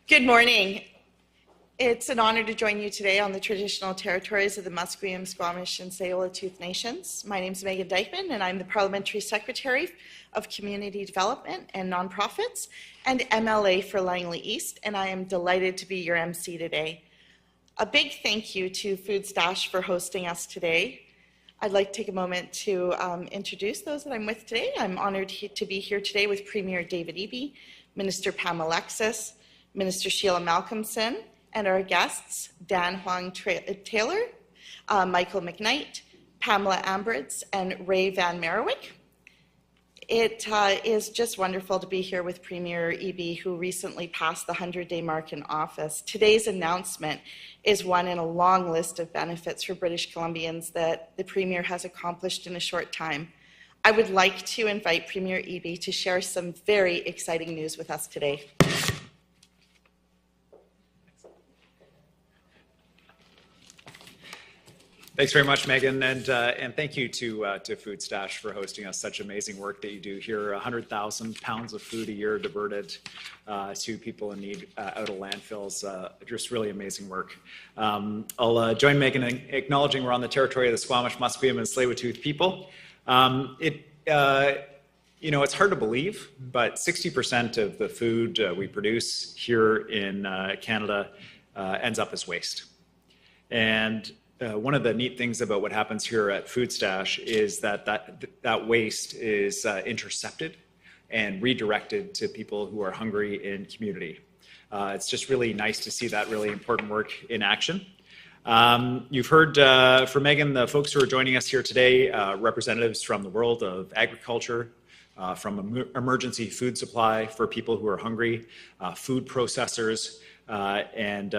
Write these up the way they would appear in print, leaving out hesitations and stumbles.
Good morning. It's an honor to join you today on the traditional territories of the Musqueam, Squamish, and Tsleil-Waututh Nations. My name is Megan Dykeman, and I'm the Parliamentary Secretary of Community Development and Nonprofits and MLA for Langley East, and I am delighted to be your MC today. A big thank you to Food Stash for hosting us today. I'd like to take a moment to introduce those that I'm with today. I'm honored to be here today with Premier David Eby, Minister Pam Alexis, Minister Sheila Malcolmson, and our guests, Dan Huang-Taylor, Michael McKnight, Pamela Ambridge, and Ray Van Merriwick. It is just wonderful to be here with Premier Eby, who recently passed the 100-day mark in office. Today's announcement is one in a long list of benefits for British Columbians that the Premier has accomplished in a short time. I would like to invite Premier Eby to share some very exciting news with us today. Thanks very much, Megan, and thank you to Food Stash for hosting us. Such amazing work that you do here. 100,000 pounds of food a year diverted to people in need out of landfills. Just really amazing work. I'll join Megan in acknowledging we're on the territory of the Squamish, Musqueam, and Tsleil-Waututh people. It's hard to believe, but 60% of the food we produce here in Canada ends up as waste. And one of the neat things about what happens here at Food Stash is that waste is intercepted and redirected to people who are hungry in community. It's just really nice to see that really important work in action. You've heard from Megan, the folks who are joining us here today, representatives from the world of agriculture, from emergency food supply for people who are hungry, food processors, and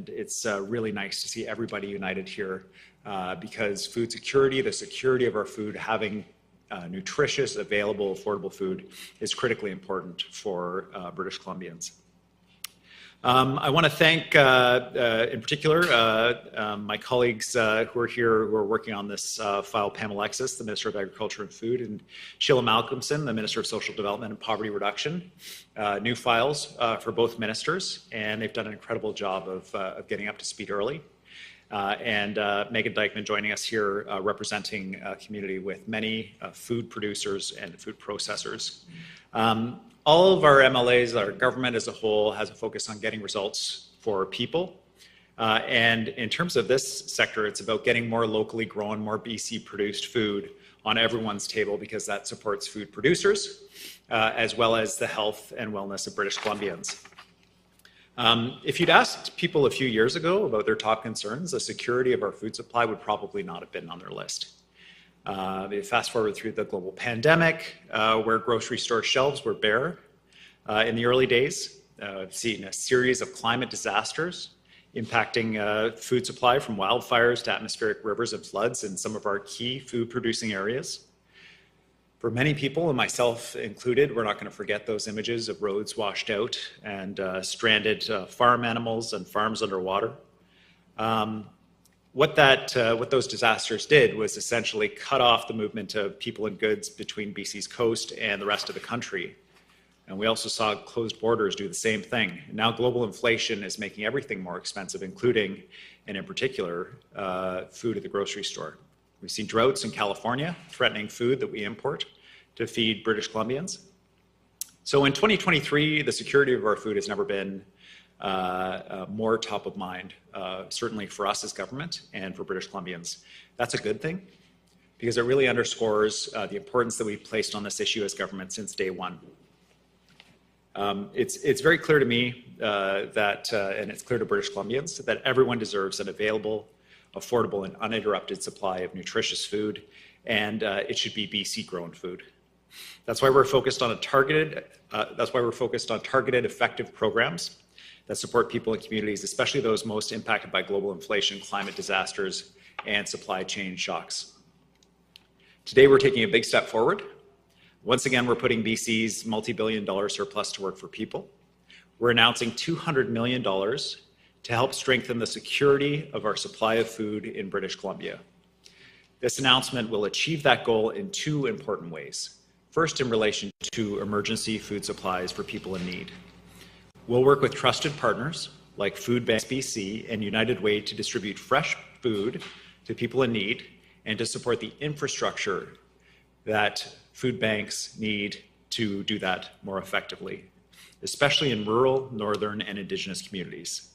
it's really nice to see everybody united here because food security, the security of our food, having nutritious, available, affordable food is critically important for British Columbians. I want to thank, in particular, my colleagues who are here who are working on this file, Pam Alexis, the Minister of Agriculture and Food, and Sheila Malcolmson, the Minister of Social Development and Poverty Reduction. New files for both ministers, and they've done an incredible job of getting up to speed early. And Megan Dykeman joining us here representing a community with many food producers and food processors. All of our MLAs, our government as a whole, has a focus on getting results for people. And in terms of this sector, it's about getting more locally grown, more BC produced food on everyone's table because that supports food producers, as well as the health and wellness of British Columbians. If you'd asked people a few years ago about their top concerns, the security of our food supply would probably not have been on their list. Fast forward through the global pandemic, where grocery store shelves were bare in the early days. We've seen a series of climate disasters impacting food supply, from wildfires to atmospheric rivers and floods in some of our key food producing areas. For many people, and myself included, we're not going to forget those images of roads washed out and stranded farm animals and farms underwater. What those disasters did was essentially cut off the movement of people and goods between BC's coast and the rest of the country. And we also saw closed borders do the same thing. And now global inflation is making everything more expensive, including, and in particular, food at the grocery store. We've seen droughts in California threatening food that we import to feed British Columbians. So in 2023, the security of our food has never been more top of mind, certainly for us as government and for British Columbians. That's a good thing because it really underscores the importance that we've placed on this issue as government since day one. It's very clear to me that, and it's clear to British Columbians, that everyone deserves an available, affordable, and uninterrupted supply of nutritious food, and it should be BC grown food. That's why we're focused on targeted, effective programs that support people and communities, especially those most impacted by global inflation, climate disasters, and supply chain shocks. Today, we're taking a big step forward. Once again, we're putting BC's multi-billion-dollar surplus to work for people. We're announcing $200 million to help strengthen the security of our supply of food in British Columbia. This announcement will achieve that goal in two important ways. First, in relation to emergency food supplies for people in need. We'll work with trusted partners like Food Banks BC and United Way to distribute fresh food to people in need and to support the infrastructure that food banks need to do that more effectively, especially in rural, northern, and Indigenous communities.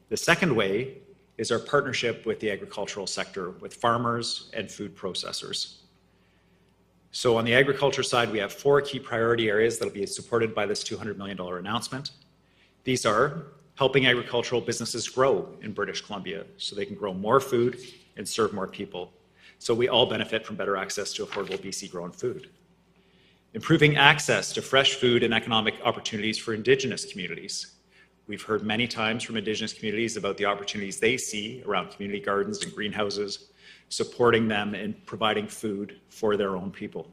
The second way is our partnership with the agricultural sector, with farmers and food processors. So on the agriculture side, we have 4 key priority areas that will be supported by this $200 million announcement. These are helping agricultural businesses grow in British Columbia so they can grow more food and serve more people. So we all benefit from better access to affordable BC grown food. Improving access to fresh food and economic opportunities for Indigenous communities. We've heard many times from Indigenous communities about the opportunities they see around community gardens and greenhouses, supporting them in providing food for their own people.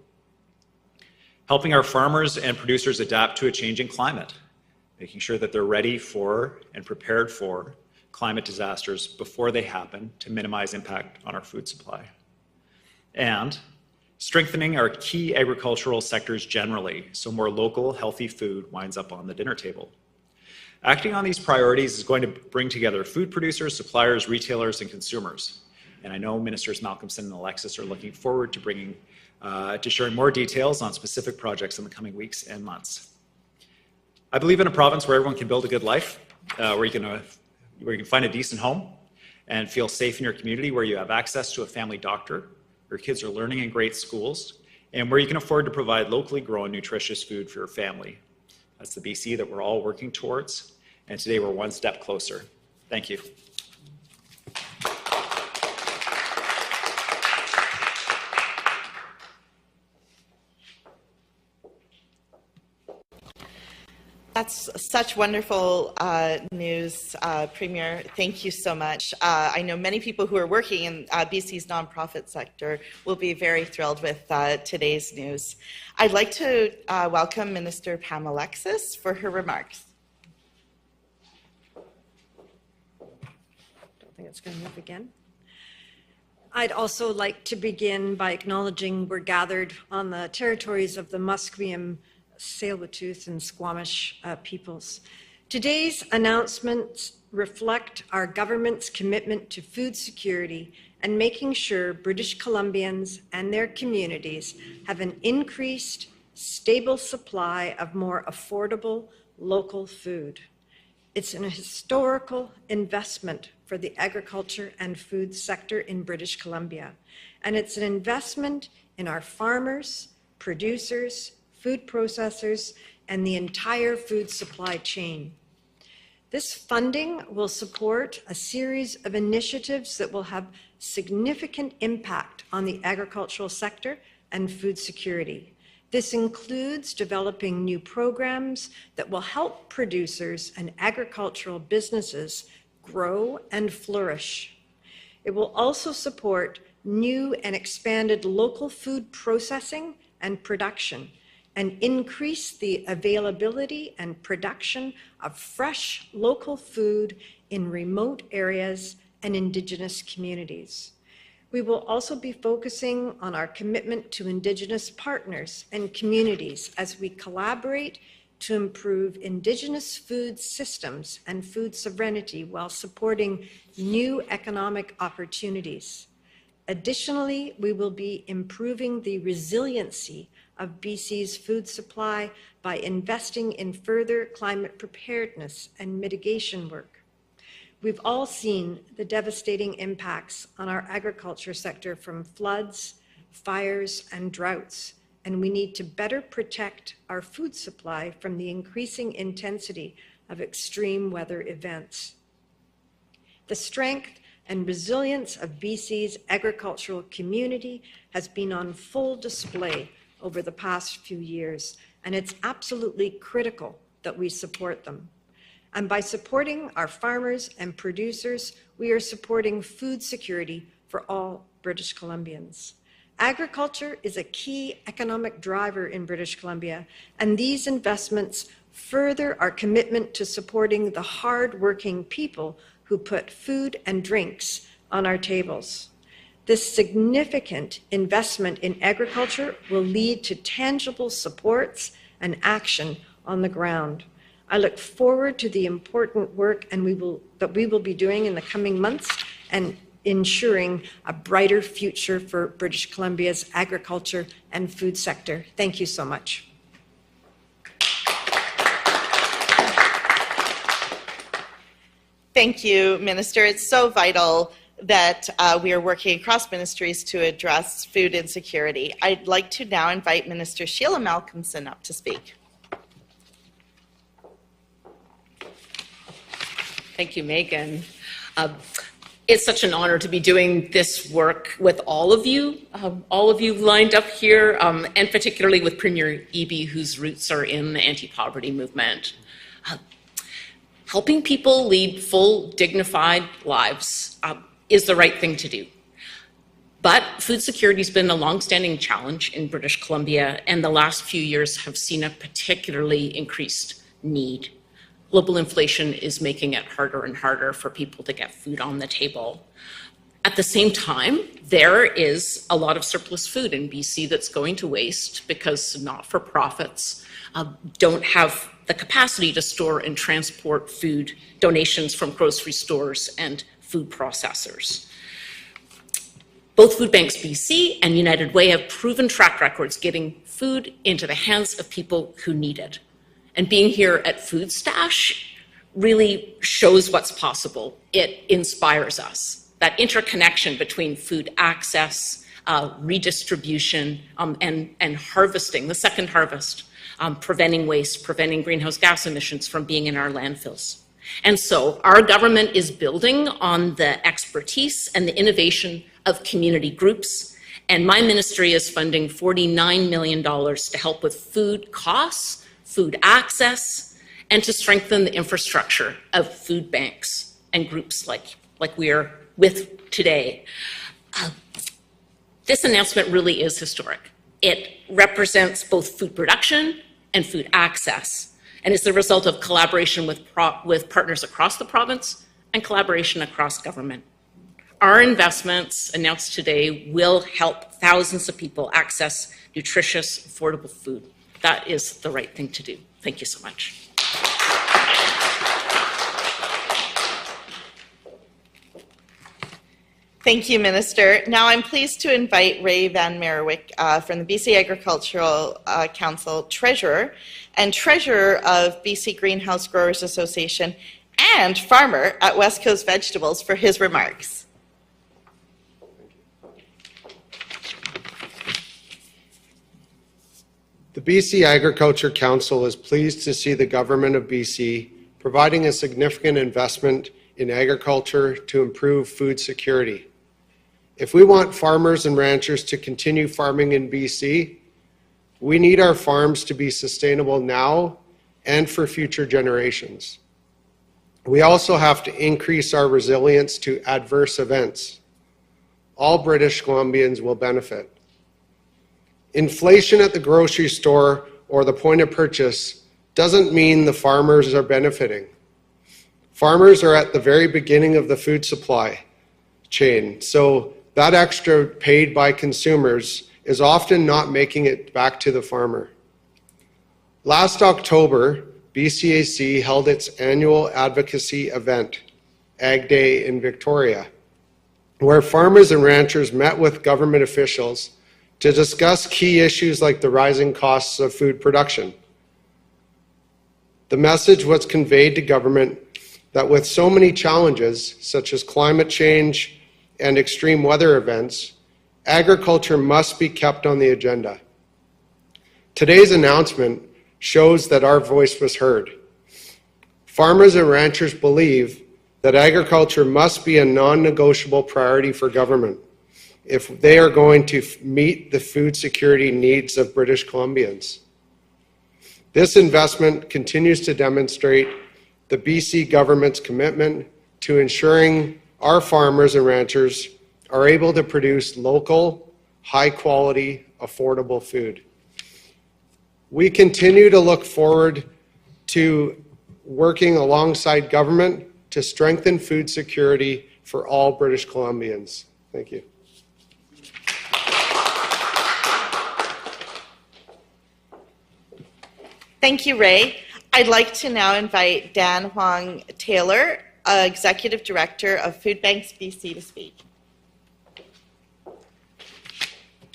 Helping our farmers and producers adapt to a changing climate, making sure that they're ready for and prepared for climate disasters before they happen to minimize impact on our food supply. And strengthening our key agricultural sectors generally so more local, healthy food winds up on the dinner table. Acting on these priorities is going to bring together food producers, suppliers, retailers, and consumers. And I know Ministers Malcolmson and Alexis are looking forward to sharing more details on specific projects in the coming weeks and months. I believe in a province where everyone can build a good life, where you can find a decent home and feel safe in your community, where you have access to a family doctor, where kids are learning in great schools, and where you can afford to provide locally grown, nutritious food for your family. That's the BC that we're all working towards, and today we're one step closer. Thank you. That's such wonderful news, Premier. Thank you so much. I know many people who are working in BC's nonprofit sector will be very thrilled with today's news. I'd like to welcome Minister Pam Alexis for her remarks. Don't think it's going to move again. I'd also like to begin by acknowledging we're gathered on the territories of the Musqueam, Tsleil-Waututh, and Squamish peoples. Today's announcements reflect our government's commitment to food security and making sure British Columbians and their communities have an increased, stable supply of more affordable local food. It's an historical investment for the agriculture and food sector in British Columbia, and it's an investment in our farmers, producers, food processors, and the entire food supply chain. This funding will support a series of initiatives that will have significant impact on the agricultural sector and food security. This includes developing new programs that will help producers and agricultural businesses grow and flourish. It will also support new and expanded local food processing and production, and increase the availability and production of fresh local food in remote areas and Indigenous communities. We will also be focusing on our commitment to Indigenous partners and communities as we collaborate to improve Indigenous food systems and food sovereignty while supporting new economic opportunities. Additionally, we will be improving the resiliency of BC's food supply by investing in further climate preparedness and mitigation work. We've all seen the devastating impacts on our agriculture sector from floods, fires, and droughts, and we need to better protect our food supply from the increasing intensity of extreme weather events. The strength and resilience of BC's agricultural community has been on full display over the past few years, and it's absolutely critical that we support them. And by supporting our farmers and producers, we are supporting food security for all British Columbians. Agriculture is a key economic driver in British Columbia, and these investments further our commitment to supporting the hard-working people who put food and drinks on our tables. This significant investment in agriculture will lead to tangible supports and action on the ground. I look forward to the important work that we will be doing in the coming months and ensuring a brighter future for British Columbia's agriculture and food sector. Thank you so much. Thank you, Minister. It's so vital that we are working across ministries to address food insecurity. I'd like to now invite Minister Sheila Malcolmson up to speak. Thank you, Megan. It's such an honor to be doing this work with all of you lined up here, and particularly with Premier Eby, whose roots are in the anti-poverty movement. Helping people lead full, dignified lives is the right thing to do. But food security has been a longstanding challenge in British Columbia, and the last few years have seen a particularly increased need. Global inflation is making it harder and harder for people to get food on the table. At the same time, there is a lot of surplus food in BC that's going to waste because not-for-profits don't have the capacity to store and transport food donations from grocery stores and food processors. Both Food Banks BC and United Way have proven track records getting food into the hands of people who need it. And being here at Food Stash really shows what's possible. It inspires us. That interconnection between food access, redistribution, and harvesting, the second harvest, preventing waste, preventing greenhouse gas emissions from being in our landfills. And so our government is building on the expertise and the innovation of community groups, and my ministry is funding $49 million to help with food costs, food access, and to strengthen the infrastructure of food banks and groups like we are with today. This announcement really is historic. It represents both food production and food access, and is the result of collaboration with partners across the province and collaboration across government. Our investments announced today will help thousands of people access nutritious, affordable food. That is the right thing to do. Thank you so much. Thank you, Minister. Now I'm pleased to invite Ray Van Merriwick from the BC Agricultural Council, Treasurer, and Treasurer of BC Greenhouse Growers Association, and farmer at West Coast Vegetables, for his remarks. The BC Agriculture Council is pleased to see the Government of BC providing a significant investment in agriculture to improve food security. If we want farmers and ranchers to continue farming in BC, we need our farms to be sustainable now and for future generations. We also have to increase our resilience to adverse events. All British Columbians will benefit. Inflation at the grocery store or the point of purchase doesn't mean the farmers are benefiting. Farmers are at the very beginning of the food supply chain, so that extra paid by consumers is often not making it back to the farmer. Last October, BCAC held its annual advocacy event, Ag Day in Victoria, where farmers and ranchers met with government officials to discuss key issues like the rising costs of food production. The message was conveyed to government that with so many challenges, such as climate change and extreme weather events, agriculture must be kept on the agenda. Today's announcement shows that our voice was heard. Farmers and ranchers believe that agriculture must be a non-negotiable priority for government if they are going to meet the food security needs of British Columbians. This investment continues to demonstrate the BC government's commitment to ensuring our farmers and ranchers are able to produce local, high-quality, affordable food. We continue to look forward to working alongside government to strengthen food security for all British Columbians. Thank you. Thank you, Ray. I'd like to now invite Dan Huang Taylor, Executive Director of Food Banks BC, to speak.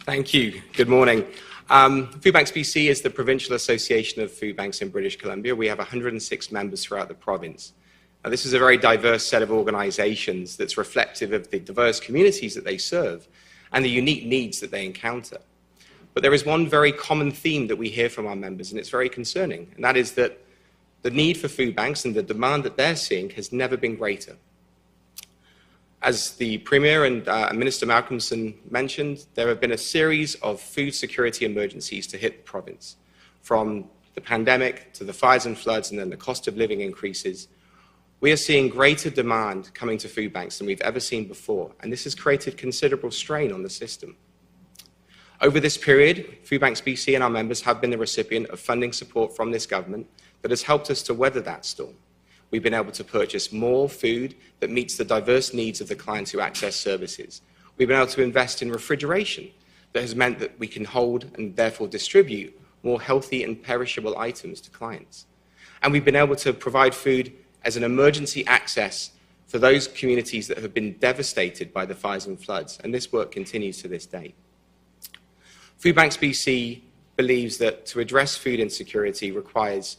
Thank you. Good morning. Food Banks BC is the provincial association of food banks in British Columbia. We have 106 members throughout the province. Now, this is a very diverse set of organizations that's reflective of the diverse communities that they serve and the unique needs that they encounter. But there is one very common theme that we hear from our members, and it's very concerning, and that is that the need for food banks and the demand that they're seeing has never been greater. As the Premier and Minister Malcolmson mentioned, there have been a series of food security emergencies to hit the province, from the pandemic to the fires and floods and then the cost of living increases. We are seeing greater demand coming to food banks than we've ever seen before, and this has created considerable strain on the system. Over this period, Food Banks BC and our members have been the recipient of funding support from this government that has helped us to weather that storm. We've been able to purchase more food that meets the diverse needs of the clients who access services. We've been able to invest in refrigeration that has meant that we can hold and therefore distribute more healthy and perishable items to clients. And we've been able to provide food as an emergency access for those communities that have been devastated by the fires and floods, and this work continues to this day. Food Banks BC believes that to address food insecurity requires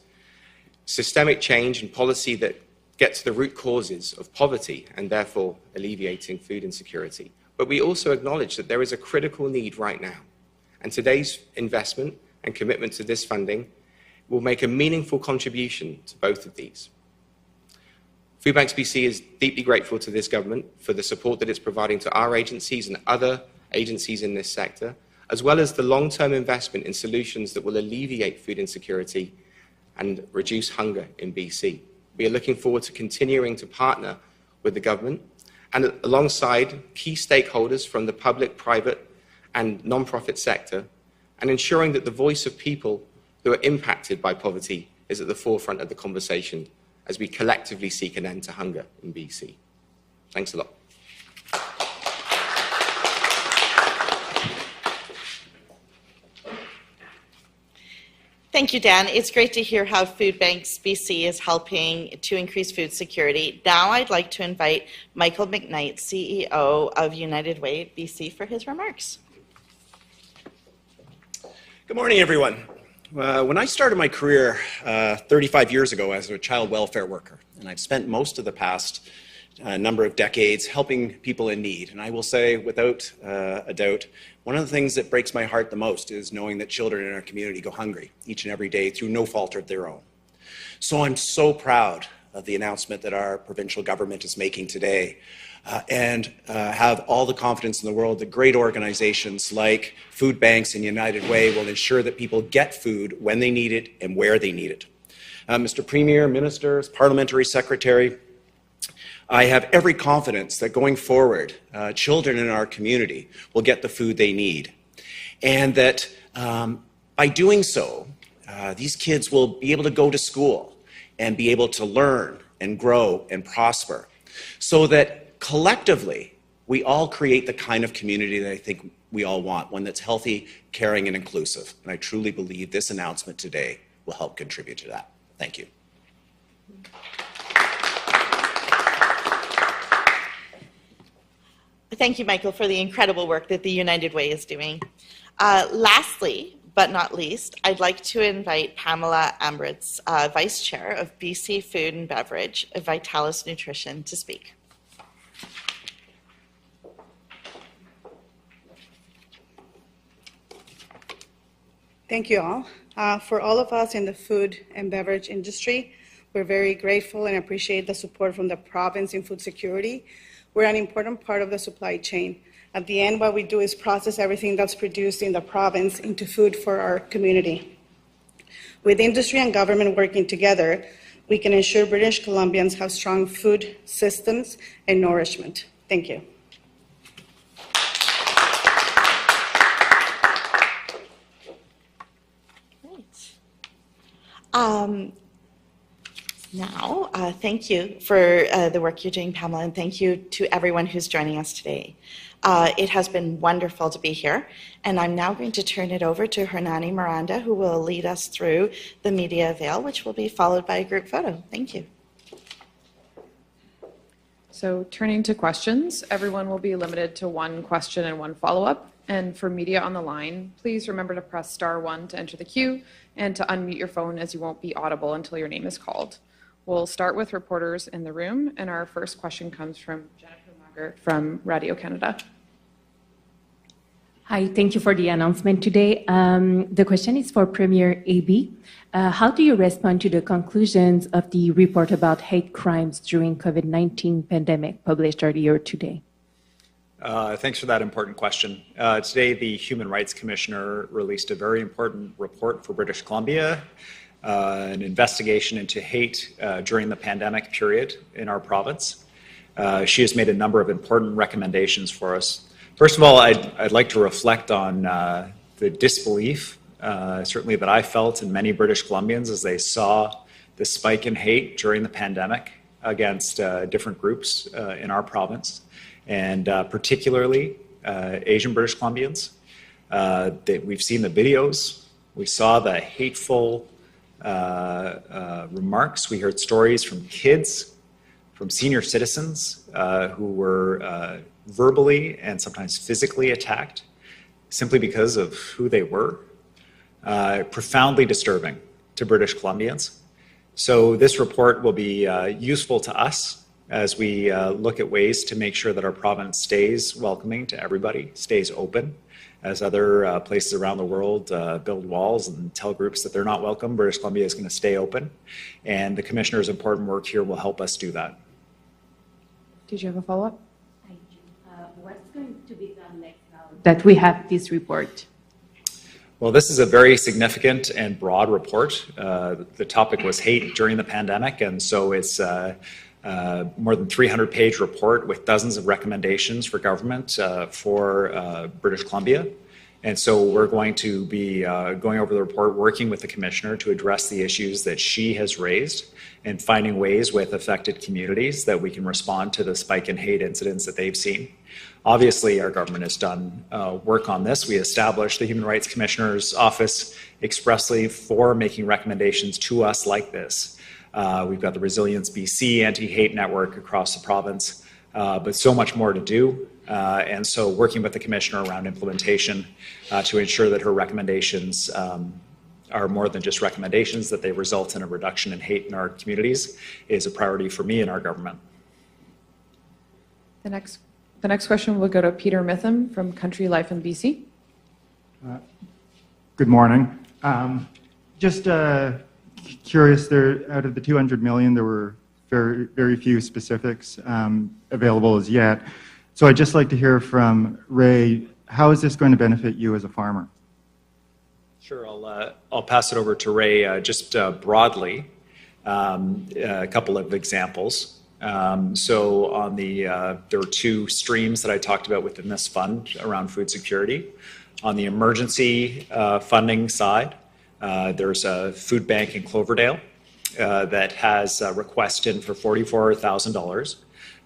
systemic change and policy that get to the root causes of poverty and therefore alleviating food insecurity. But we also acknowledge that there is a critical need right now, and today's investment and commitment to this funding will make a meaningful contribution to both of these. Food Banks BC is deeply grateful to this government for the support that it's providing to our agencies and other agencies in this sector, as well as the long-term investment in solutions that will alleviate food insecurity and reduce hunger in BC. We are looking forward to continuing to partner with the government and alongside key stakeholders from the public, private and non-profit sector, and ensuring that the voice of people who are impacted by poverty is at the forefront of the conversation as we collectively seek an end to hunger in BC. Thanks a lot. Thank you, Dan. It's great to hear how Food Banks BC is helping to increase food security. Now I'd like to invite Michael McKnight, CEO of United Way BC, for his remarks. Good morning, everyone. When I started my career 35 years ago as a child welfare worker, and I've spent most of the past number of decades helping people in need. And I will say, without a doubt, one of the things that breaks my heart the most is knowing that children in our community go hungry each and every day through no fault of their own. So I'm so proud of the announcement that our provincial government is making today, and have all the confidence in the world that great organizations like Food Banks and United Way will ensure that people get food when they need it and where they need it. Mr. Premier, Ministers, Parliamentary Secretary, I have every confidence that going forward, children in our community will get the food they need. And that by doing so, these kids will be able to go to school and be able to learn and grow and prosper, so that collectively, we all create the kind of community that I think we all want, one that's healthy, caring, and inclusive. And I truly believe this announcement today will help contribute to that. Thank you. Thank you, Michael, for the incredible work that the United Way is doing. Lastly, but not least, I'd like to invite Pamela Alexis, Vice Chair of BC Food and Beverage of Vitalis Nutrition, to speak. Thank you all. For all of us in the food and beverage industry, we're very grateful and appreciate the support from the province in food security. We're an important part of the supply chain. At the end, what we do is process everything that's produced in the province into food for our community. With industry and government working together, we can ensure British Columbians have strong food systems and nourishment. Thank you. Now, thank you for the work you're doing, Pamela, and thank you to everyone who's joining us today. It has been wonderful to be here, and I'm now going to turn it over to Hernani Miranda, who will lead us through the media avail, which will be followed by a group photo. Thank you. So turning to questions, everyone will be limited to one question and one follow-up. And for media on the line, please remember to press *1 to enter the queue and to unmute your phone, as you won't be audible until your name is called. We'll start with reporters in the room, and our first question comes from Jennifer Maggart from Radio Canada. Hi, thank you for the announcement today. The question is for Premier Eby. How do you respond to the conclusions of the report about hate crimes during COVID-19 pandemic published earlier today? Thanks for that important question. Today, the Human Rights Commissioner released a very important report for British Columbia, an investigation into hate during the pandemic period in our province. She has made a number of important recommendations for us. First of all, I'd like to reflect on the disbelief, certainly that I felt in many British Columbians as they saw the spike in hate during the pandemic against different groups in our province, and particularly Asian British Columbians. We've seen the videos. We saw the hateful remarks. We heard stories from kids, from senior citizens who were verbally and sometimes physically attacked simply because of who they were. Profoundly disturbing to British Columbians. So this report will be useful to us as we look at ways to make sure that our province stays welcoming to everybody, stays open. As other places around the world build walls and tell groups that they're not welcome, British Columbia is going to stay open. And the Commissioner's important work here will help us do that. Did you have a follow-up? I do. What's going to be done next now that we have this report? Well, this is a very significant and broad report. The topic was hate during the pandemic, and so it's more than 300-page report with dozens of recommendations for government for British Columbia. And so we're going to be going over the report, working with the Commissioner to address the issues that she has raised and finding ways with affected communities that we can respond to the spike in hate incidents that they've seen. Obviously, our government has done work on this. We established the Human Rights Commissioner's Office expressly for making recommendations to us like this. We've got the Resilience BC anti-hate network across the province, but so much more to do. And so working with the Commissioner around implementation to ensure that her recommendations are more than just recommendations, that they result in a reduction in hate in our communities is a priority for me and our government. The next question will go to Peter Mitham from Country Life in BC. Good morning. Just curious, out of the 200 million, there were very few specifics available as yet. So I'd just like to hear from Ray, how is this going to benefit you as a farmer? Sure, I'll pass it over to Ray just broadly, a couple of examples. So on there were two streams that I talked about within this fund around food security. On the emergency funding side, there's a food bank in Cloverdale that has a request in for $44,000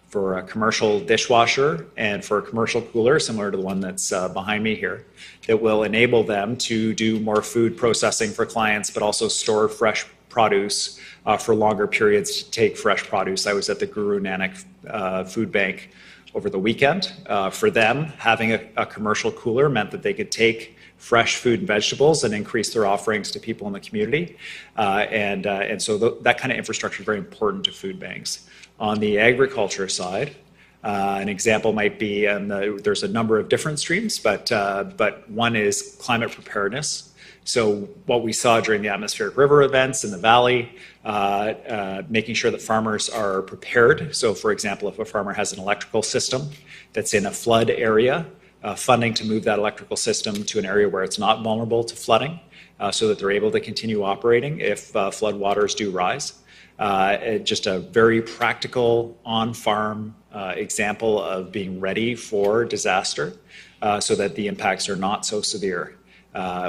for a commercial dishwasher and for a commercial cooler, similar to the one that's behind me here, that will enable them to do more food processing for clients, but also store fresh produce for longer periods to take fresh produce. I was at the Guru Nanak Food Bank over the weekend. For them, having a commercial cooler meant that they could take fresh food and vegetables and increase their offerings to people in the community. And so that kind of infrastructure is very important to food banks. On the agriculture side, an example might be, and there's a number of different streams, but one is climate preparedness. So what we saw during the atmospheric river events in the valley, making sure that farmers are prepared. So for example, if a farmer has an electrical system that's in a flood area, funding to move that electrical system to an area where it's not vulnerable to flooding, so that they're able to continue operating if flood waters do rise. Just a very practical on-farm example of being ready for disaster so that the impacts are not so severe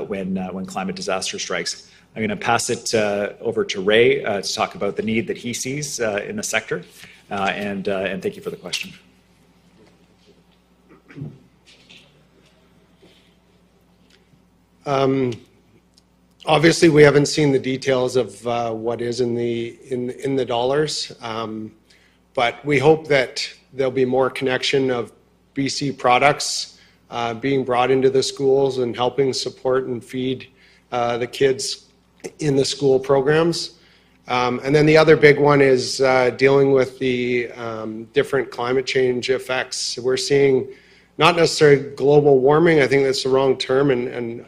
when climate disaster strikes. I'm going to pass it over to Ray to talk about the need that he sees in the sector, and thank you for the question. Obviously, we haven't seen the details of what is in the dollars, but we hope that there'll be more connection of BC products being brought into the schools and helping support and feed the kids in the school programs. And then the other big one is dealing with the different climate change effects. We're seeing not necessarily global warming, I think that's the wrong term, and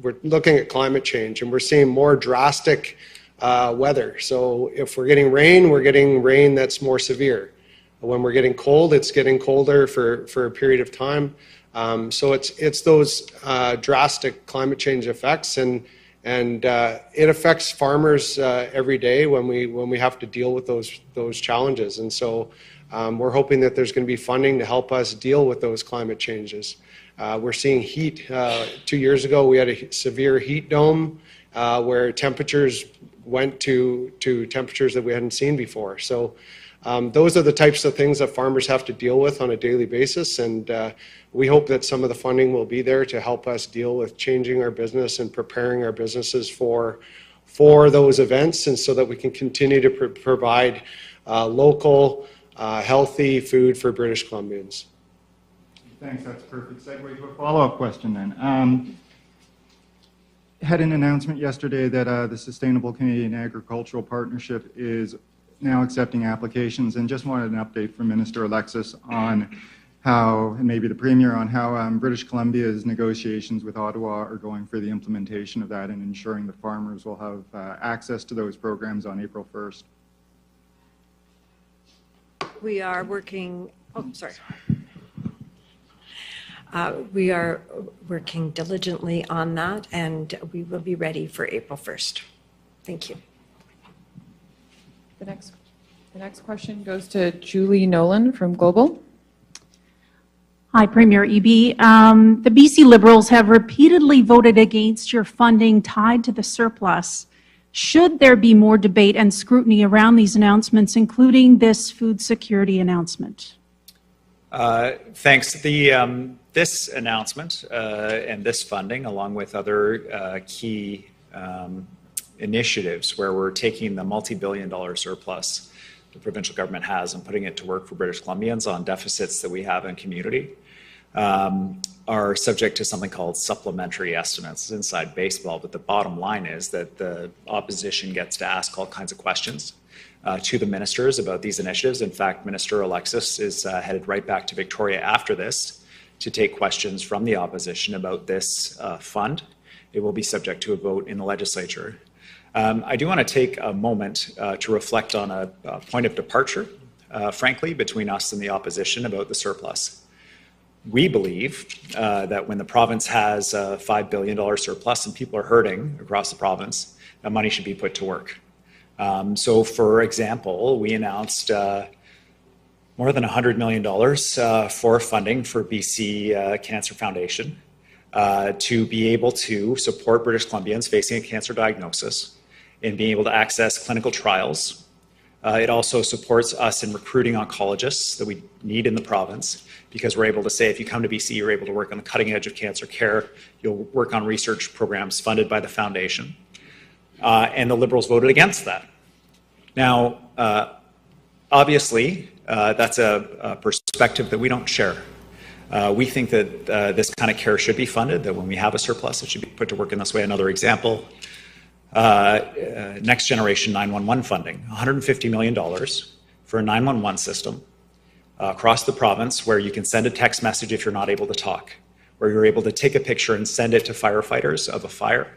we're looking at climate change, and we're seeing more drastic weather. So if we're getting rain that's more severe. When we're getting cold, it's getting colder for a period of time. So it's those drastic climate change effects, and it affects farmers every day when we have to deal with those challenges. And so we're hoping that there's going to be funding to help us deal with those climate changes. We're seeing heat. 2 years ago, we had a severe heat dome where temperatures went to temperatures that we hadn't seen before. So those are the types of things that farmers have to deal with on a daily basis, and we hope that some of the funding will be there to help us deal with changing our business and preparing our businesses for those events, and so that we can continue to provide local, healthy food for British Columbians. Thanks, that's a perfect segue to a follow-up question then. Had an announcement yesterday that the Sustainable Canadian Agricultural Partnership is now accepting applications, and just wanted an update from Minister Alexis on how, and maybe the Premier, on how British Columbia's negotiations with Ottawa are going for the implementation of that and ensuring that farmers will have access to those programs on April 1st. We are working, we are working diligently on that, and we will be ready for April 1st. Thank you. The next question goes to Julie Nolan from Global. Hi, Premier Eby. The BC Liberals have repeatedly voted against your funding tied to the surplus. Should there be more debate and scrutiny around these announcements, including this food security announcement? Thanks. This announcement and this funding, along with other key initiatives where we're taking the multi-billion-dollar surplus the provincial government has and putting it to work for British Columbians on deficits that we have in community, are subject to something called supplementary estimates. It's inside baseball, but the bottom line is that the opposition gets to ask all kinds of questions to the ministers about these initiatives. In fact, Minister Alexis is headed right back to Victoria after this to take questions from the opposition about this fund. It will be subject to a vote in the legislature. I do want to take a moment to reflect on a point of departure, frankly, between us and the opposition about the surplus. We believe that when the province has a $5 billion surplus and people are hurting across the province, that money should be put to work. So, for example, we announced more than $100 million for funding for BC Cancer Foundation to be able to support British Columbians facing a cancer diagnosis and being able to access clinical trials. It also supports us in recruiting oncologists that we need in the province, because we're able to say if you come to BC, you're able to work on the cutting edge of cancer care, you'll work on research programs funded by the foundation. And the Liberals voted against that. Now, obviously, that's a perspective that we don't share. We think that this kind of care should be funded, that when we have a surplus, it should be put to work in this way. Another example, next generation 911 funding, $150 million for a 911 system across the province where you can send a text message if you're not able to talk, where you're able to take a picture and send it to firefighters of a fire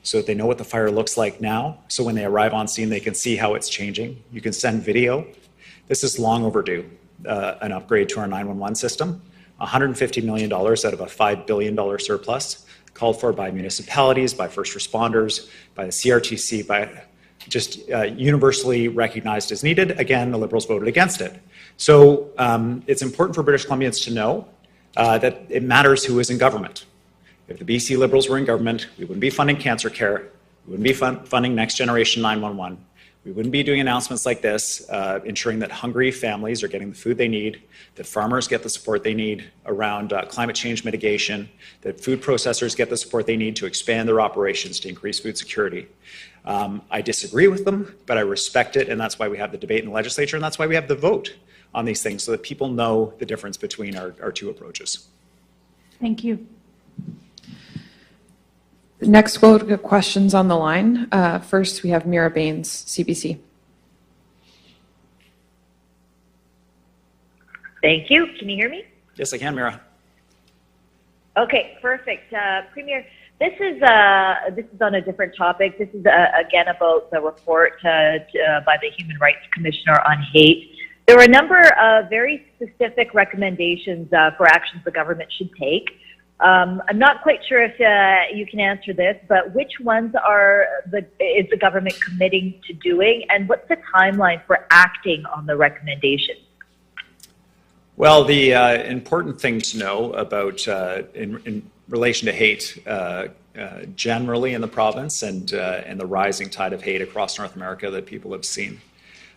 so that they know what the fire looks like now. So when they arrive on scene, they can see how it's changing. You can send video. This is long overdue, an upgrade to our 911 system. $150 million out of a $5 billion surplus, called for by municipalities, by first responders, by the CRTC, by just universally recognized as needed. Again, the Liberals voted against it. So it's important for British Columbians to know that it matters who is in government. If the BC Liberals were in government, we wouldn't be funding cancer care. We wouldn't be funding Next Generation 911. We wouldn't be doing announcements like this, ensuring that hungry families are getting the food they need, that farmers get the support they need around climate change mitigation, that food processors get the support they need to expand their operations to increase food security. I disagree with them, but I respect it, and that's why we have the debate in the legislature, and that's why we have the vote on these things, so that people know the difference between our two approaches. Thank you. Next, we'll go to questions on the line. First, we have Mira Baines, CBC. Thank you. Can you hear me? Yes, I can, Mira. Okay, perfect. Premier, this is on a different topic. This is again about the report by the Human Rights Commissioner on hate. There were a number of very specific recommendations for actions the government should take. I'm not quite sure if you can answer this, but which ones is the government committing to doing, and what's the timeline for acting on the recommendations? Well, the important thing to know about in relation to hate generally in the province and the rising tide of hate across North America that people have seen,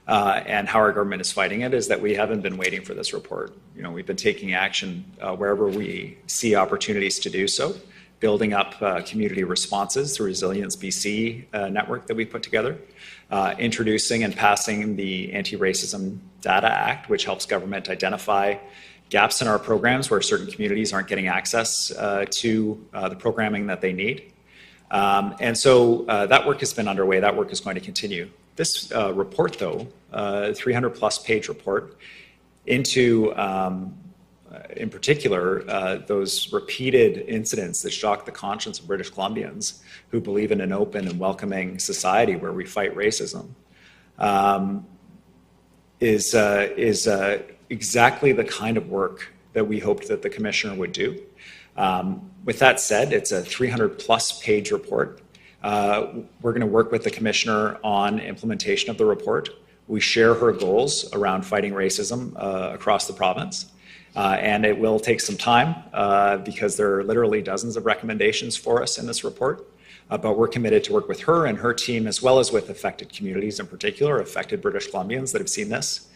and how our government is fighting it, is that we haven't been waiting for this report. You know, we've been taking action wherever we see opportunities to do so, building up community responses through Resilience BC network that we put together, introducing and passing the Anti-Racism Data Act, which helps government identify gaps in our programs where certain communities aren't getting access to the programming that they need. And so that work has been underway. That work is going to continue. This report, though, 300-plus page report, into, in particular, those repeated incidents that shock the conscience of British Columbians who believe in an open and welcoming society where we fight racism, is exactly the kind of work that we hoped that the Commissioner would do. With that said, it's a 300-plus page report. We're going to work with the Commissioner on implementation of the report. We share her goals around fighting racism across the province. And it will take some time because there are literally dozens of recommendations for us in this report. But we're committed to work with her and her team, as well as with affected communities in particular, affected British Columbians that have seen this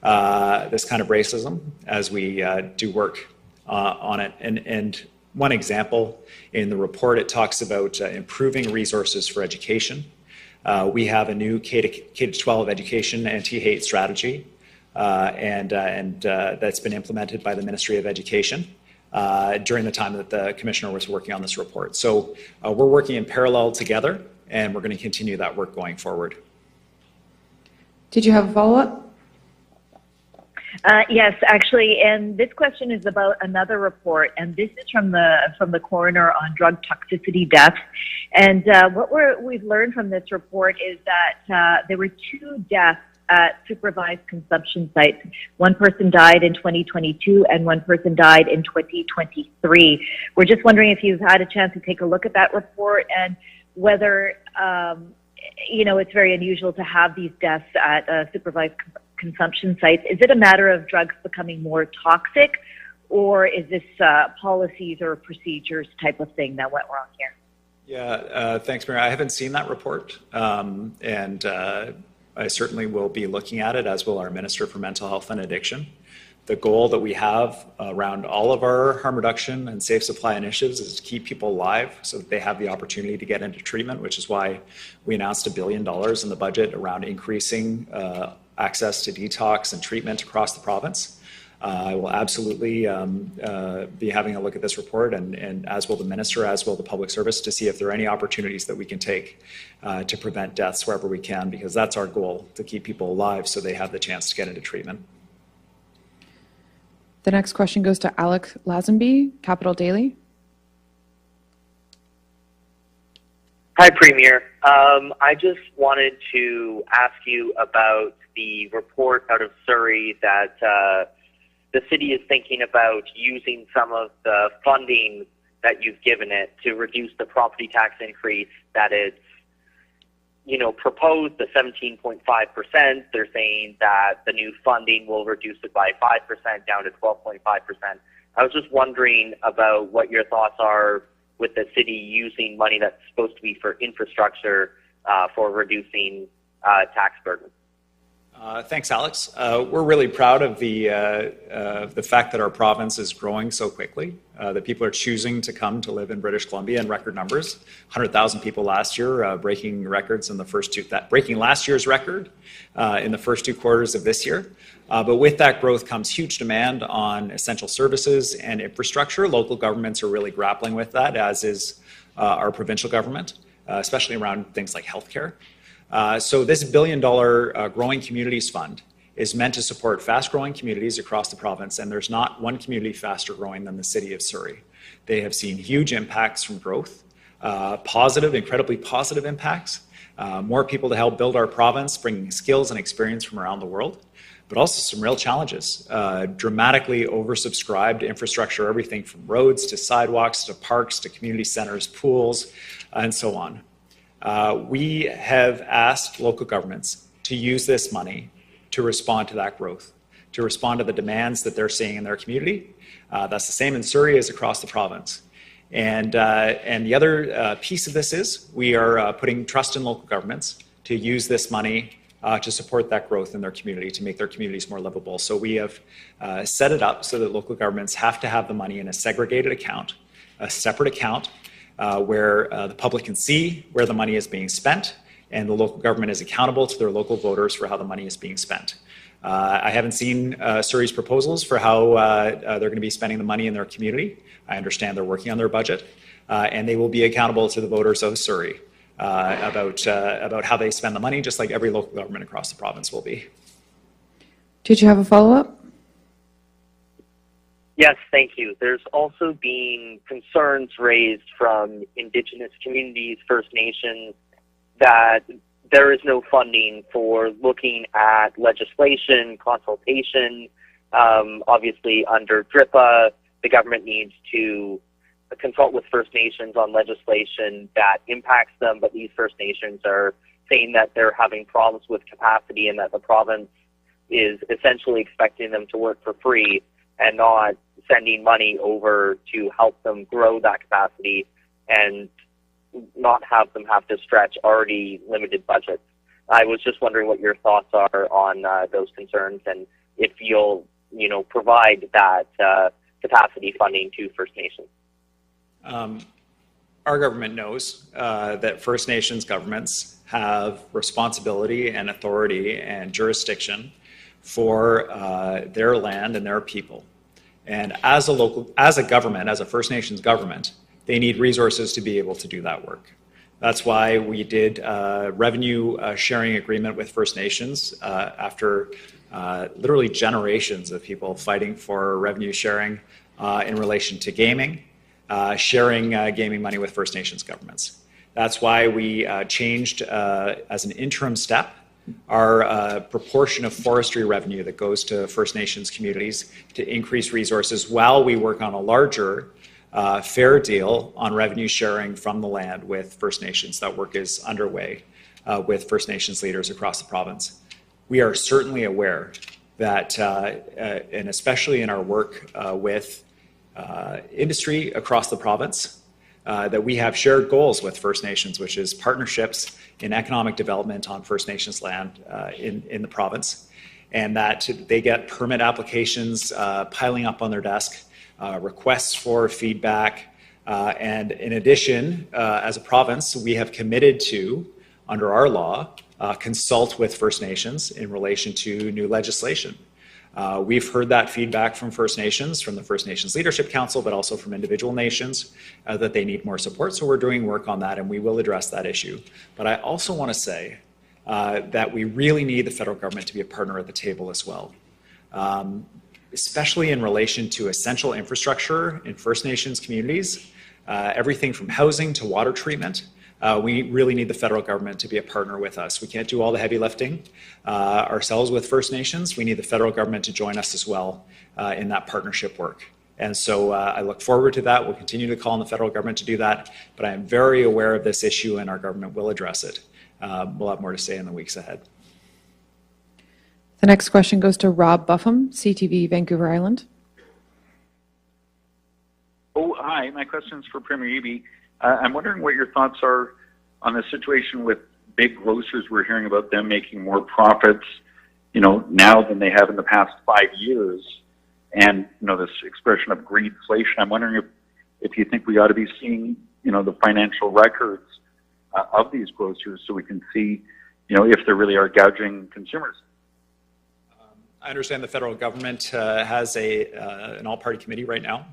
kind of racism, as we do work on it. And one example in the report, it talks about improving resources for education. We have a new K-12 education anti-hate strategy, and that's been implemented by the Ministry of Education during the time that the Commissioner was working on this report. So we're working in parallel together, and we're going to continue that work going forward. Did you have a follow-up? Yes, actually, and this question is about another report, and this is from the coroner on drug toxicity deaths. And what we've learned from this report is that there were 2 deaths at supervised consumption sites. One person died in 2022, and one person died in 2023. We're just wondering if you've had a chance to take a look at that report and whether it's very unusual to have these deaths at supervised consumption sites. Is it a matter of drugs becoming more toxic, or is this policies or procedures type of thing that went wrong here? Yeah, thanks, Mary. I haven't seen that report, and I certainly will be looking at it, as will our Minister for Mental Health and Addiction. The goal that we have around all of our harm reduction and safe supply initiatives is to keep people alive so that they have the opportunity to get into treatment, which is why we announced $1 billion in the budget around increasing access to detox and treatment across the province. I will absolutely be having a look at this report, and as will the Minister, as will the Public Service, to see if there are any opportunities that we can take to prevent deaths wherever we can, because that's our goal, to keep people alive so they have the chance to get into treatment. The next question goes to Alex Lazenby, Capital Daily. Hi, Premier. I just wanted to ask you about the report out of Surrey that the city is thinking about using some of the funding that you've given it to reduce the property tax increase that it's, proposed, the 17.5%. They're saying that the new funding will reduce it by 5% down to 12.5%. I was just wondering about what your thoughts are with the city using money that's supposed to be for infrastructure for reducing tax burden? Thanks, Alex. We're really proud of the fact that our province is growing so quickly, that people are choosing to come to live in British Columbia in record numbers. 100,000 people last year, breaking records in the breaking last year's record in the first 2 quarters of this year. But with that growth comes huge demand on essential services and infrastructure. Local governments are really grappling with that, as is our provincial government, especially around things like healthcare. So this $1 billion Growing Communities Fund is meant to support fast-growing communities across the province, and there's not one community faster growing than the city of Surrey. They have seen huge impacts from growth, incredibly positive impacts, more people to help build our province, bringing skills and experience from around the world, but also some real challenges. Dramatically oversubscribed infrastructure, everything from roads to sidewalks to parks to community centers, pools, and so on. We have asked local governments to use this money to respond to that growth, to respond to the demands that they're seeing in their community. That's the same in Surrey as across the province. And the other piece of this is we are putting trust in local governments to use this money to support that growth in their community, to make their communities more livable. So we have set it up so that local governments have to have the money in a segregated account, a separate account, where the public can see where the money is being spent, and the local government is accountable to their local voters for how the money is being spent. I haven't seen Surrey's proposals for how they're going to be spending the money in their community. I understand they're working on their budget, and they will be accountable to the voters of Surrey about how they spend the money, just like every local government across the province will be. Did you have a follow-up? Yes, thank you. There's also been concerns raised from Indigenous communities, First Nations, that there is no funding for looking at legislation, consultation. Obviously, under DRIPA, the government needs to consult with First Nations on legislation that impacts them, but these First Nations are saying that they're having problems with capacity and that the province is essentially expecting them to work for free and not sending money over to help them grow that capacity and not have them have to stretch already limited budgets. I was just wondering what your thoughts are on those concerns and if you'll, provide that capacity funding to First Nations. Our government knows that First Nations governments have responsibility and authority and jurisdiction for their land and their people. And as a government, as a First Nations government, they need resources to be able to do that work. That's why we did a revenue sharing agreement with First Nations after literally generations of people fighting for revenue sharing in relation to gaming, sharing gaming money with First Nations governments. That's why we changed, as an interim step, our proportion of forestry revenue that goes to First Nations communities to increase resources while we work on a larger fair deal on revenue sharing from the land with First Nations. That work is underway with First Nations leaders across the province. We are certainly aware that, and especially in our work with industry across the province, that we have shared goals with First Nations, which is partnerships in economic development on First Nations land in the province, and that they get permit applications piling up on their desk, requests for feedback, and in addition, as a province, we have committed to, under our law, consult with First Nations in relation to new legislation. We've heard that feedback from First Nations, from the First Nations Leadership Council, but also from individual nations, that they need more support. So we're doing work on that, and we will address that issue. But I also want to say that we really need the federal government to be a partner at the table as well, especially in relation to essential infrastructure in First Nations communities, everything from housing to water treatment. We really need the federal government to be a partner with us. We can't do all the heavy lifting ourselves with First Nations. We need the federal government to join us as well in that partnership work. And so I look forward to that. We'll continue to call on the federal government to do that, but I am very aware of this issue and our government will address it. We'll have more to say in the weeks ahead. The next question goes to Rob Buffum, CTV Vancouver Island. Hi, my question is for Premier Eby. I'm wondering what your thoughts are on the situation with big grocers. We're hearing about them making more profits, now than they have in the past 5 years. And, this expression of greedflation. I'm wondering if you think we ought to be seeing, the financial records of these grocers so we can see, if they really are gouging consumers. I understand the federal government has an all-party committee right now.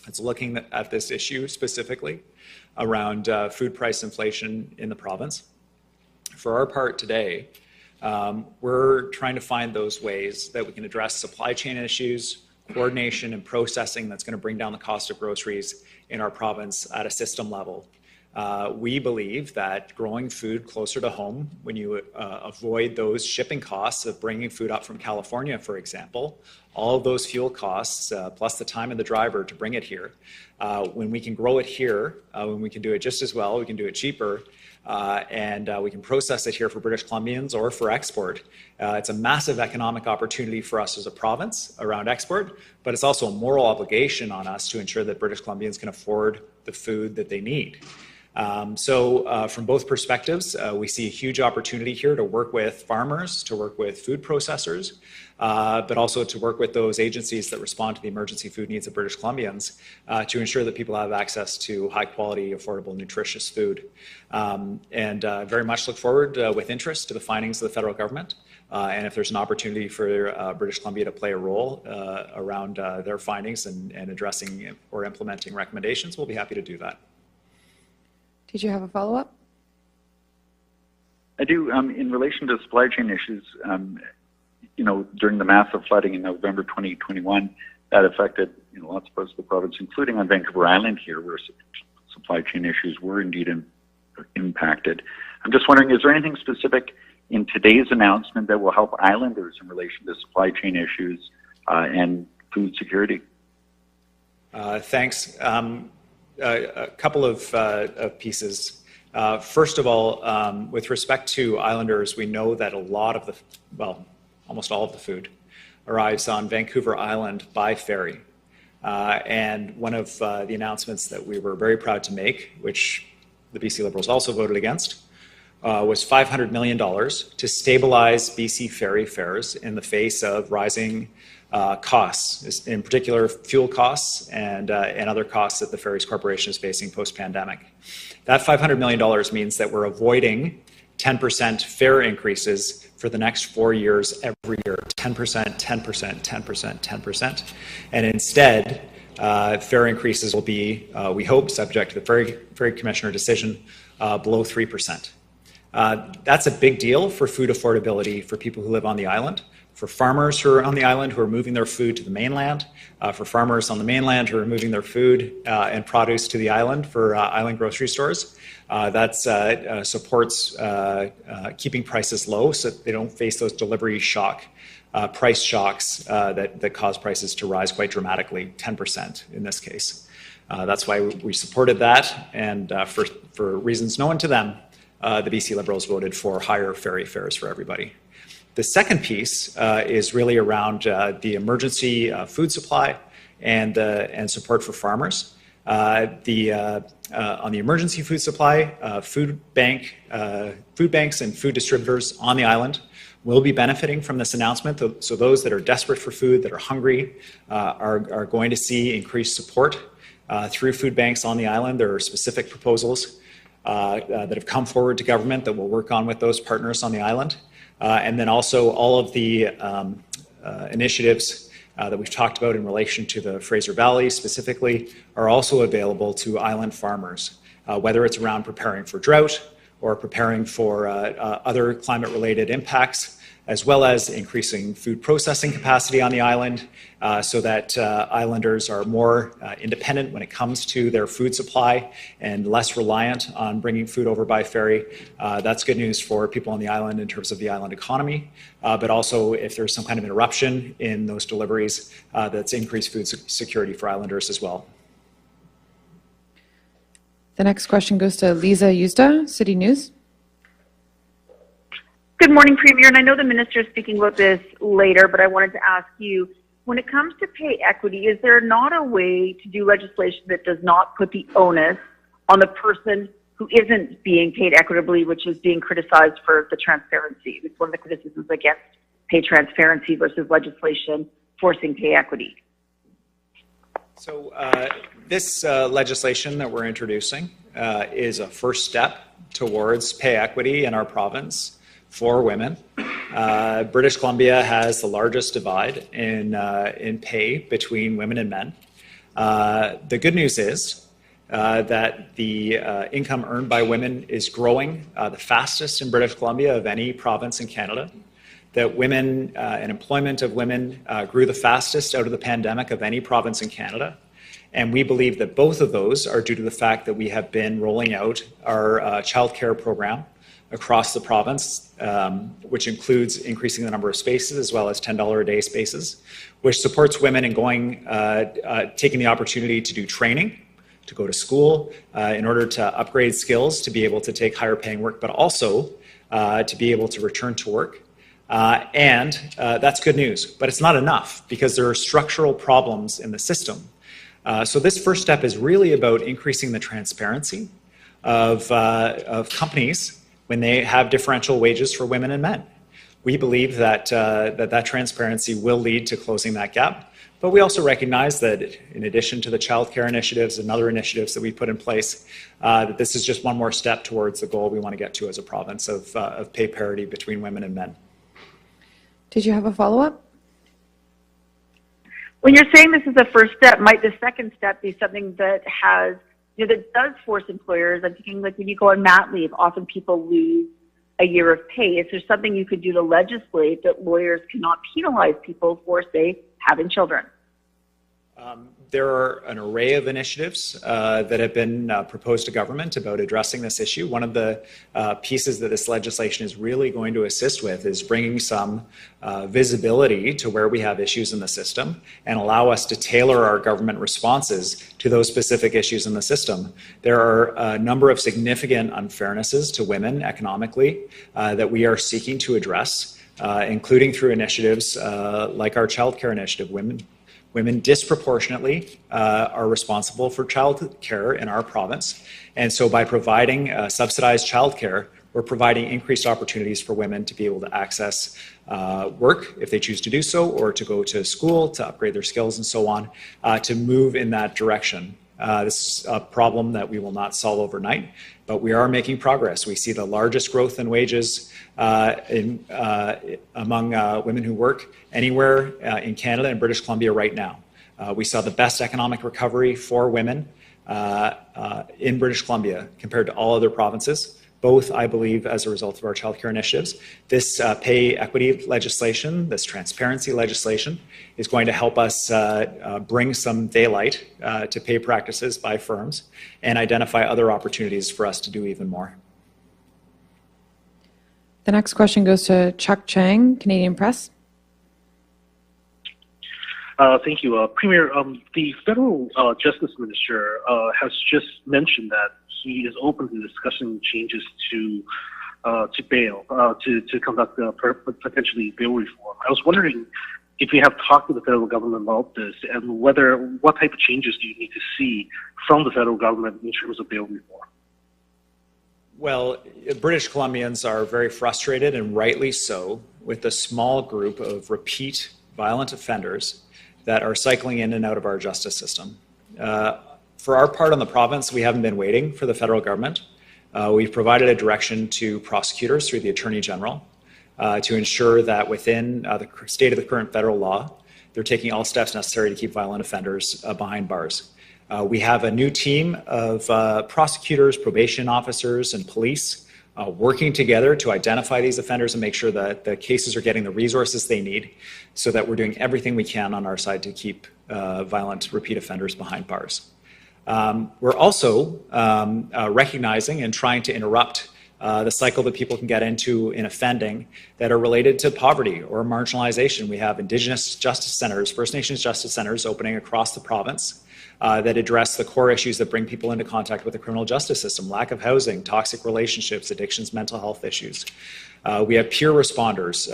It's looking at this issue specifically around food price inflation in the province. For our part today, we're trying to find those ways that we can address supply chain issues, coordination and processing that's going to bring down the cost of groceries in our province at a system level. We believe that growing food closer to home, when you avoid those shipping costs of bringing food up from California, for example, all of those fuel costs, plus the time of the driver to bring it here, when we can grow it here, when we can do it just as well, we can do it cheaper, and we can process it here for British Columbians or for export. It's a massive economic opportunity for us as a province around export, but it's also a moral obligation on us to ensure that British Columbians can afford the food that they need. So from both perspectives, we see a huge opportunity here to work with farmers, to work with food processors, but also to work with those agencies that respond to the emergency food needs of British Columbians to ensure that people have access to high quality, affordable, nutritious food. And very much look forward with interest to the findings of the federal government. And if there's an opportunity for British Columbia to play a role around their findings and addressing or implementing recommendations, we'll be happy to do that. Did you have a follow-up? I do. In relation to supply chain issues, during the massive flooding in November 2021, that affected lots of parts of the province, including on Vancouver Island here, where supply chain issues were indeed impacted. I'm just wondering, is there anything specific in today's announcement that will help islanders in relation to supply chain issues and food security? Thanks. A couple of pieces. First of all, with respect to islanders, we know that almost all of the food arrives on Vancouver Island by ferry. And one of the announcements that we were very proud to make, which the BC Liberals also voted against, was $500 million to stabilize BC ferry fares in the face of rising costs, in particular fuel costs and other costs that the Ferries Corporation is facing post-pandemic. That $500 million means that we're avoiding 10% fare increases for the next 4 years every year, 10%, 10%, 10%, 10%. And instead, fare increases will be, we hope, subject to the Ferry Commissioner decision, below 3%. That's a big deal for food affordability for people who live on the island, for farmers who are on the island who are moving their food to the mainland, for farmers on the mainland who are moving their food and produce to the island for island grocery stores. That supports keeping prices low so that they don't face those delivery price shocks that cause prices to rise quite dramatically, 10% in this case. That's why we supported that, and for reasons known to them, the BC Liberals voted for higher ferry fares for everybody. The second piece is really around the emergency food supply and support for farmers. On the emergency food supply, food banks and food distributors on the island will be benefiting from this announcement. So those that are desperate for food, that are hungry, are going to see increased support through food banks on the island. There are specific proposals that have come forward to government that we'll work on with those partners on the island. And then also all of the initiatives that we've talked about in relation to the Fraser Valley specifically are also available to island farmers, whether it's around preparing for drought or preparing for other climate-related impacts, as well as increasing food processing capacity on the island so that islanders are more independent when it comes to their food supply and less reliant on bringing food over by ferry. That's good news for people on the island in terms of the island economy, but also if there's some kind of interruption in those deliveries, that's increased food security for islanders as well. The next question goes to Lisa Yuzda, City News. Good morning, Premier, and I know the Minister is speaking about this later, but I wanted to ask you, when it comes to pay equity, is there not a way to do legislation that does not put the onus on the person who isn't being paid equitably, which is being criticized for the transparency? It's one of the criticisms against pay transparency versus legislation forcing pay equity. So this legislation that we're introducing is a first step towards pay equity in our province for women. British Columbia has the largest divide in pay between women and men. The good news is that the income earned by women is growing the fastest in British Columbia of any province in Canada. That women and employment of women grew the fastest out of the pandemic of any province in Canada. And we believe that both of those are due to the fact that we have been rolling out our childcare program across the province, which includes increasing the number of spaces as well as $10 a day spaces, which supports women in going, taking the opportunity to do training, to go to school in order to upgrade skills to be able to take higher paying work, but also to be able to return to work. And that's good news, but it's not enough because there are structural problems in the system. So this first step is really about increasing the transparency of companies when they have differential wages for women and men. We believe that that transparency will lead to closing that gap, but we also recognize that in addition to the childcare initiatives and other initiatives that we put in place, that this is just one more step towards the goal we want to get to as a province of pay parity between women and men. Did you have a follow-up? When you're saying this is the first step, might the second step be something that has, that does force employers? I'm thinking like when you go on mat leave, often people lose a year of pay. Is there something you could do to legislate that lawyers cannot penalize people for, say, having children? There are an array of initiatives that have been proposed to government about addressing this issue. One of the pieces that this legislation is really going to assist with is bringing some visibility to where we have issues in the system and allow us to tailor our government responses to those specific issues in the system. There are a number of significant unfairnesses to women economically that we are seeking to address, including through initiatives like our childcare initiative. Women disproportionately are responsible for child care in our province. And so by providing subsidized child care, we're providing increased opportunities for women to be able to access work if they choose to do so, or to go to school, to upgrade their skills and so on, to move in that direction. This is a problem that we will not solve overnight, but we are making progress. We see the largest growth in wages among women who work anywhere in Canada and British Columbia right now. We saw the best economic recovery for women in British Columbia compared to all other provinces, both, I believe, as a result of our childcare initiatives. This pay equity legislation, this transparency legislation, is going to help us bring some daylight to pay practices by firms and identify other opportunities for us to do even more. The next question goes to Chuck Chang, Canadian Press. Thank you. Premier, the federal justice minister has just mentioned that he is open to discussing changes to bail, to conduct potentially bail reform. I was wondering if you have talked to the federal government about this, and what type of changes do you need to see from the federal government in terms of bail reform? Well, British Columbians are very frustrated, and rightly so, with the small group of repeat violent offenders that are cycling in and out of our justice system. For our part on the province, we haven't been waiting for the federal government. We've provided a direction to prosecutors through the Attorney General to ensure that within the state of the current federal law, they're taking all steps necessary to keep violent offenders behind bars. We have a new team of prosecutors, probation officers, and police working together to identify these offenders and make sure that the cases are getting the resources they need, so that we're doing everything we can on our side to keep violent repeat offenders behind bars. We're also recognizing and trying to interrupt the cycle that people can get into in offending that are related to poverty or marginalization. We have Indigenous justice centers, First Nations justice centers opening across the province that address the core issues that bring people into contact with the criminal justice system: lack of housing, toxic relationships, addictions, mental health issues. We have peer responders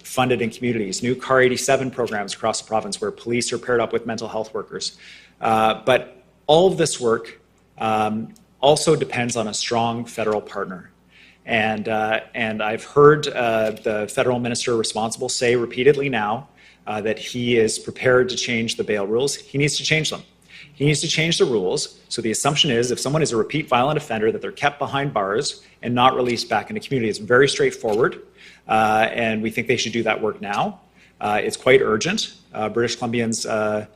funded in communities, new CAR 87 programs across the province where police are paired up with mental health workers. But all of this work also depends on a strong federal partner. And I've heard the federal minister responsible say repeatedly now that he is prepared to change the bail rules. He needs to change them. He needs to change the rules. So the assumption is if someone is a repeat violent offender, that they're kept behind bars and not released back into community. It's very straightforward, and we think they should do that work now. It's quite urgent. British Columbians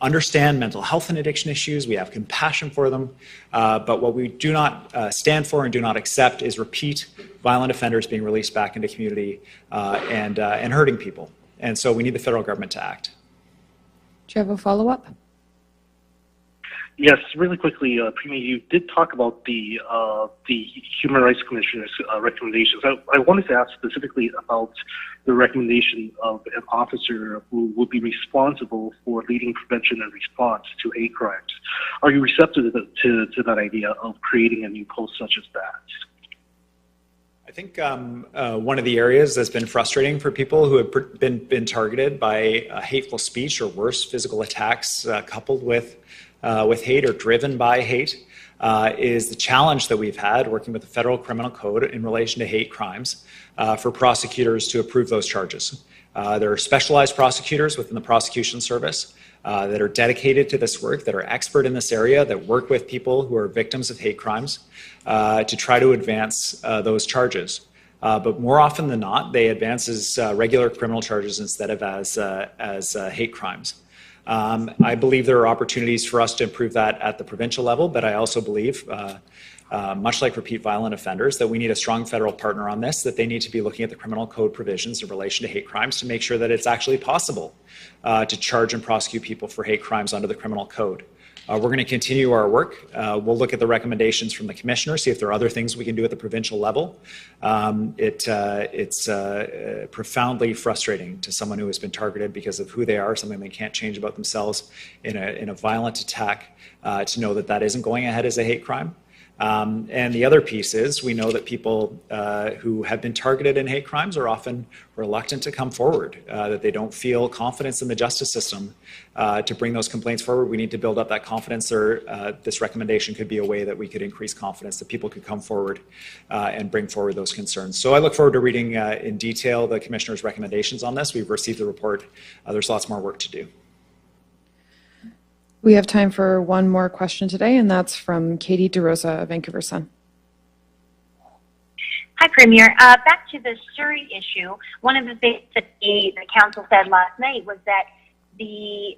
understand mental health and addiction issues. We have compassion for them. But what we do not stand for and do not accept is repeat violent offenders being released back into community and hurting people. And so we need the federal government to act. Do you have a follow-up? Yes, really quickly, Premier, you did talk about the Human Rights Commissioner's recommendations. I wanted to ask specifically about the recommendation of an officer who would be responsible for leading prevention and response to hate crimes. Are you receptive to that idea of creating a new post such as that? I think one of the areas that's been frustrating for people who have been targeted by hateful speech or worse, physical attacks coupled with hate or driven by hate is the challenge that we've had working with the Federal Criminal Code in relation to hate crimes for prosecutors to approve those charges. There are specialized prosecutors within the prosecution service that are dedicated to this work, that are expert in this area, that work with people who are victims of hate crimes to try to advance those charges. But more often than not, they advance as regular criminal charges instead of as hate crimes. I believe there are opportunities for us to improve that at the provincial level, but I also believe, much like repeat violent offenders, that we need a strong federal partner on this, that they need to be looking at the criminal code provisions in relation to hate crimes to make sure that it's actually possible to charge and prosecute people for hate crimes under the criminal code. We're going to continue our work. We'll look at the recommendations from the commissioner, see if there are other things we can do at the provincial level. It's profoundly frustrating to someone who has been targeted because of who they are, something they can't change about themselves in a violent attack, to know that that isn't going ahead as a hate crime. And the other piece is we know that people who have been targeted in hate crimes are often reluctant to come forward, that they don't feel confidence in the justice system to bring those complaints forward. We need to build up that confidence, or this recommendation could be a way that we could increase confidence, that people could come forward and bring forward those concerns. So I look forward to reading in detail the Commissioner's recommendations on this. We've received the report. There's lots more work to do. We have time for one more question today, and that's from Katie DeRosa of Vancouver Sun. Hi, Premier. Back to the Surrey issue. One of the things that the council said last night was that the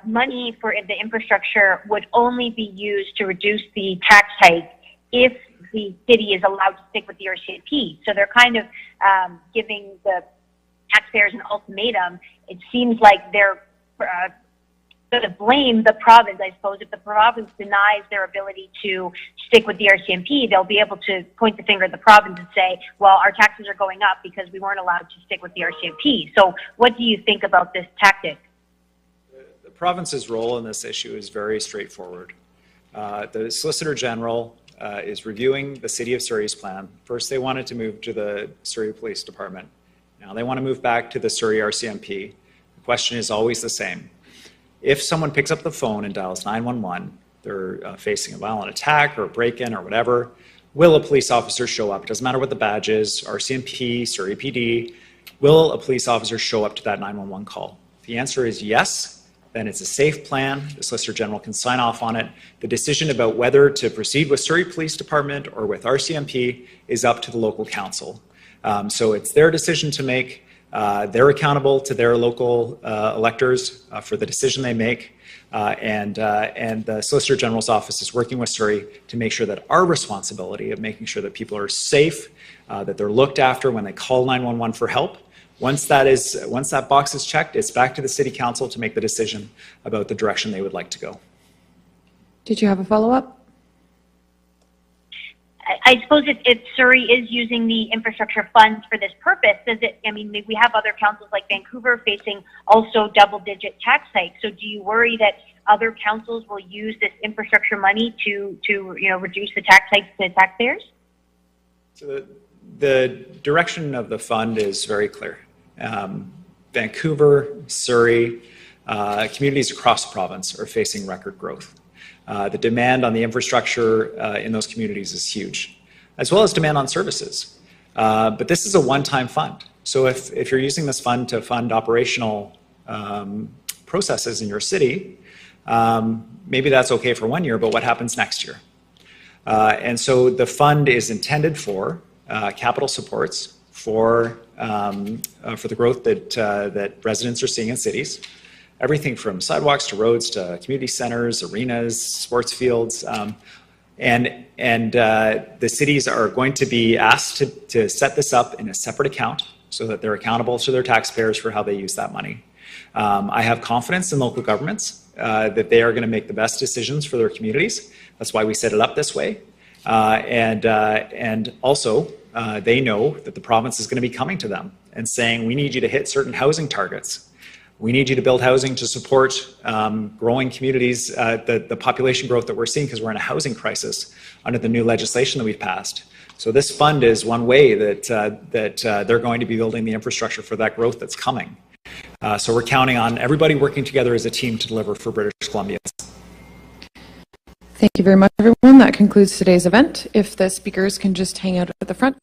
money for the infrastructure would only be used to reduce the tax hike if the city is allowed to stick with the RCMP. So they're kind of giving the taxpayers an ultimatum. It seems like they're going to blame the province, I suppose. If the province denies their ability to stick with the RCMP, they'll be able to point the finger at the province and say, well, our taxes are going up because we weren't allowed to stick with the RCMP. So what do you think about this tactic? The province's role in this issue is very straightforward. The Solicitor General is reviewing the City of Surrey's plan. First, they wanted to move to the Surrey Police Department. Now they want to move back to the Surrey RCMP. The question is always the same. If someone picks up the phone and dials 911, they're facing a violent attack or a break-in or whatever, will a police officer show up? It doesn't matter what the badge is, RCMP, Surrey PD, will a police officer show up to that 911 call? If the answer is yes, then it's a safe plan. The Solicitor General can sign off on it. The decision about whether to proceed with Surrey Police Department or with RCMP is up to the local council. So it's their decision to make. They're accountable to their local electors for the decision they make, and the Solicitor General's office is working with Surrey to make sure that our responsibility of making sure that people are safe, that they're looked after when they call 911 for help. Once that box is checked, it's back to the City Council to make the decision about the direction they would like to go. Did you have a follow-up? I suppose if Surrey is using the infrastructure funds for this purpose, does it, I mean, we have other councils like Vancouver facing also double-digit tax hikes. So do you worry that other councils will use this infrastructure money to reduce the tax hikes to taxpayers? So the direction of the fund is very clear. Vancouver, Surrey, communities across the province are facing record growth. The demand on the infrastructure in those communities is huge, as well as demand on services. But this is a one-time fund. So if you're using this fund to fund operational processes in your city, maybe that's okay for 1 year, but what happens next year? And so the fund is intended for capital supports for the growth that residents are seeing in cities. Everything from sidewalks to roads to community centers, arenas, sports fields. And the cities are going to be asked to set this up in a separate account so that they're accountable to their taxpayers for how they use that money. I have confidence in local governments that they are going to make the best decisions for their communities. That's why we set it up this way. And also, they know that the province is going to be coming to them and saying, we need you to hit certain housing targets. We need you to build housing to support growing communities, the population growth that we're seeing because we're in a housing crisis under the new legislation that we've passed. So this fund is one way that they're going to be building the infrastructure for that growth that's coming. So we're counting on everybody working together as a team to deliver for British Columbians. Thank you very much, everyone. That concludes today's event. If the speakers can just hang out at the front.